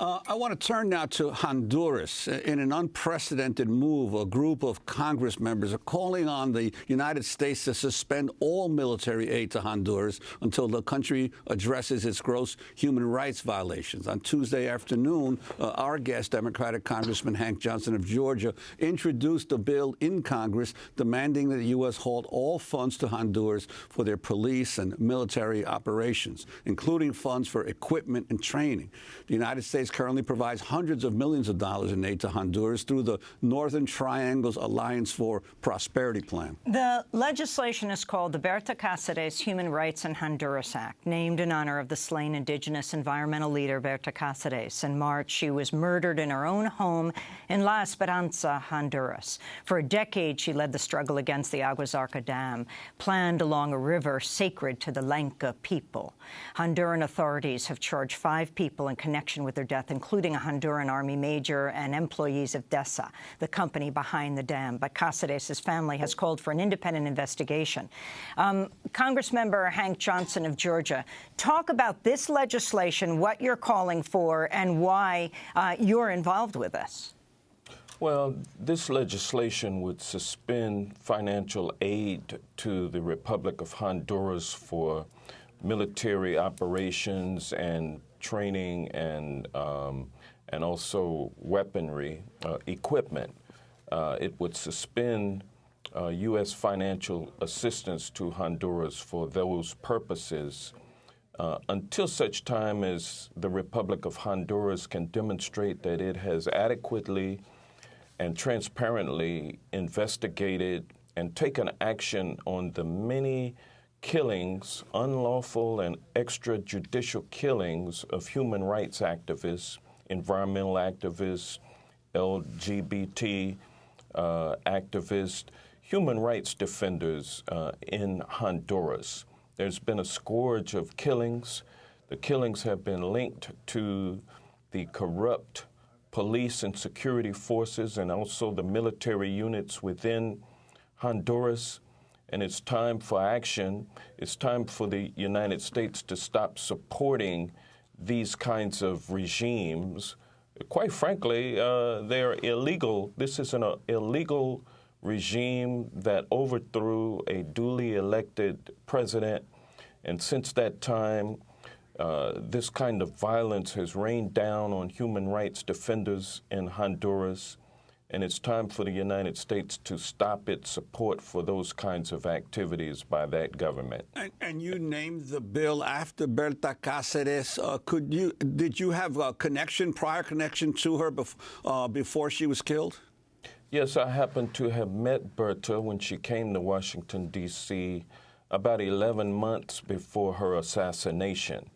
I want to turn now to Honduras. In an unprecedented move, a group of Congress members are calling on the United States to suspend all military aid to Honduras until the country addresses its gross human rights violations. On Tuesday afternoon, our guest, Democratic Congressman Hank Johnson of Georgia, introduced a bill in Congress demanding that the U.S. halt all funds to Honduras for their police and military operations, including funds for equipment and training. The United States currently provides hundreds of millions of dollars in aid to Honduras through the Northern Triangle's Alliance for Prosperity plan. The legislation is called the Berta Cáceres Human Rights in Honduras Act, named in honor of the slain indigenous environmental leader Berta Cáceres. In March, she was murdered in her own home in La Esperanza, Honduras. For a decade, she led the struggle against the Agua Zarca Dam, planned along a river sacred to the Lenca people. Honduran authorities have charged 5 people in connection with their death, including a Honduran Army major and employees of DESA, the company behind the dam. But Cáceres' family has called for an independent investigation. Congressmember Hank Johnson of Georgia, talk about this legislation, what you're calling for, and why you're involved with this. Well, this legislation would suspend financial aid to the Republic of Honduras for military operations and training and also weaponry equipment. It would suspend U.S. financial assistance to Honduras for those purposes until such time as the Republic of Honduras can demonstrate that it has adequately and transparently investigated and taken action on the many killings, unlawful and extrajudicial killings of human rights activists, environmental activists, LGBT activists, human rights defenders in Honduras. There's been a scourge of killings. The killings have been linked to the corrupt police and security forces and also the military units within Honduras. And it's time for action. It's time for the United States to stop supporting these kinds of regimes. Quite frankly, they're illegal. This is an illegal regime that overthrew a duly elected president. And since that time, this kind of violence has rained down on human rights defenders in Honduras. And it's time for the United States to stop its support for those kinds of activities by that government. And you named the bill after Berta Cáceres. Did you have a prior connection to her before she was killed? Yes, I happened to have met Berta when she came to Washington, D.C. about 11 months before her assassination.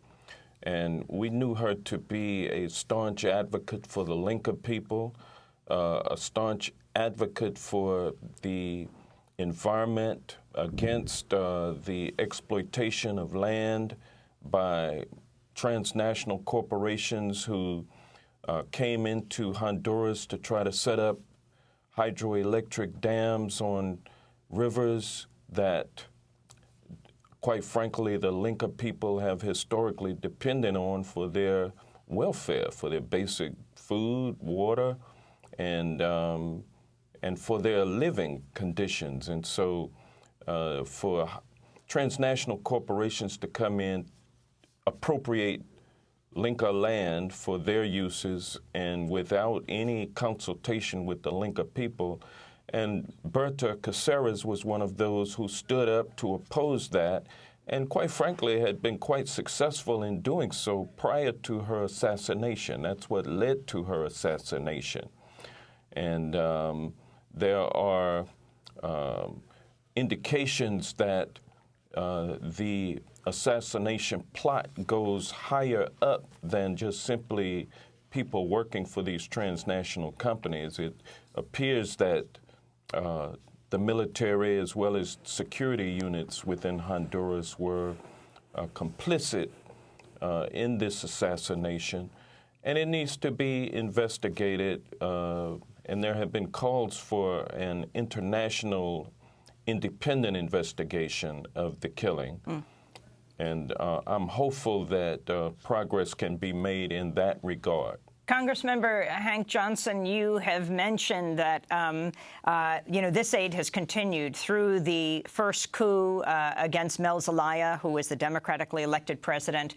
And we knew her to be a staunch advocate for the Lenca people, a staunch advocate for the environment, against the exploitation of land by transnational corporations who came into Honduras to try to set up hydroelectric dams on rivers that, quite frankly, the Lenca people have historically depended on for their welfare, for their basic food, water, and for their living conditions. And so for transnational corporations to come in, appropriate Lenca land for their uses and without any consultation with the Lenca people. And Berta Cáceres was one of those who stood up to oppose that and, quite frankly, had been quite successful in doing so prior to her assassination. That's what led to her assassination. And there are indications that the assassination plot goes higher up than just simply people working for these transnational companies. It appears that the military as well as security units within Honduras were complicit in this assassination, and it needs to be investigated, and there have been calls for an international independent investigation of the killing. And I'm hopeful that progress can be made in that regard. Congressmember Hank Johnson, you have mentioned that, this aid has continued through the first coup against Mel Zelaya, who was the democratically elected president.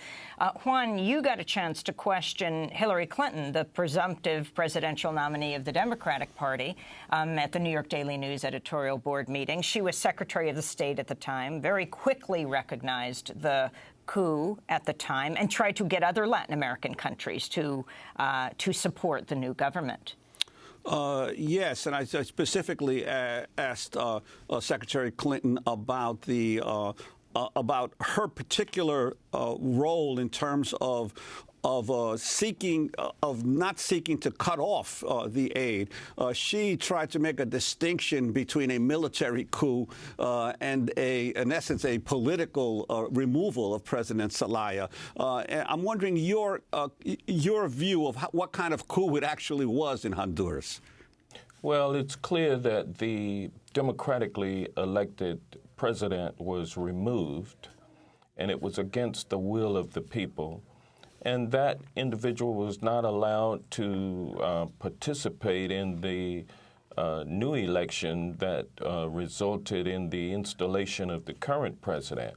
Juan, you got a chance to question Hillary Clinton, the presumptive presidential nominee of the Democratic Party, at the New York Daily News editorial board meeting. She was Secretary of the State at the time, very quickly recognized the coup at the time and tried to get other Latin American countries to support the new government. Yes, and I specifically asked Secretary Clinton about the about her particular role in terms of not seeking to cut off the aid. She tried to make a distinction between a military coup and in essence, a political removal of President Zelaya. I'm wondering your view of what kind of coup it actually was in Honduras. Well, it's clear that the democratically elected president was removed, and it was against the will of the people. And that individual was not allowed to participate in the new election that resulted in the installation of the current president.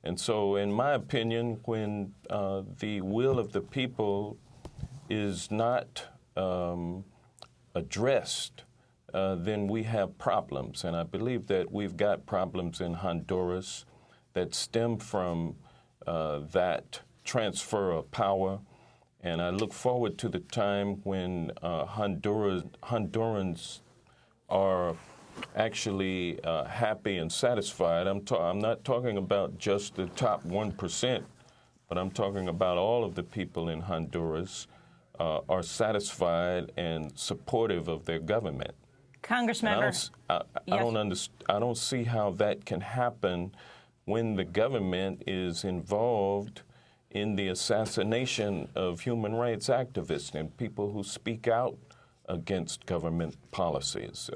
And so, in my opinion, when the will of the people is not addressed, then we have problems. And I believe that we've got problems in Honduras that stem from that transfer of power, and I look forward to the time when Hondurans are actually happy and satisfied. I'm not talking about just the top 1%, but I'm talking about all of the people in Honduras are satisfied and supportive of their government. Congressmember, I don't see how that can happen when the government is involved in the assassination of human rights activists and people who speak out against government policies.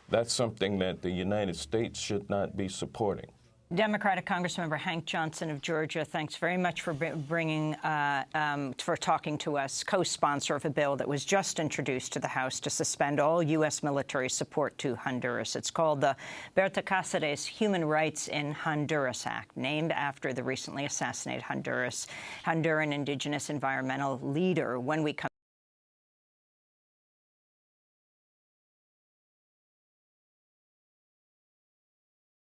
That's something that the United States should not be supporting. Democratic Congressmember Hank Johnson of Georgia, thanks very much for for talking to us, co-sponsor of a bill that was just introduced to the House to suspend all U.S. military support to Honduras. It's called the Berta Cáceres Human Rights in Honduras Act, named after the recently assassinated Honduran indigenous environmental leader. When we come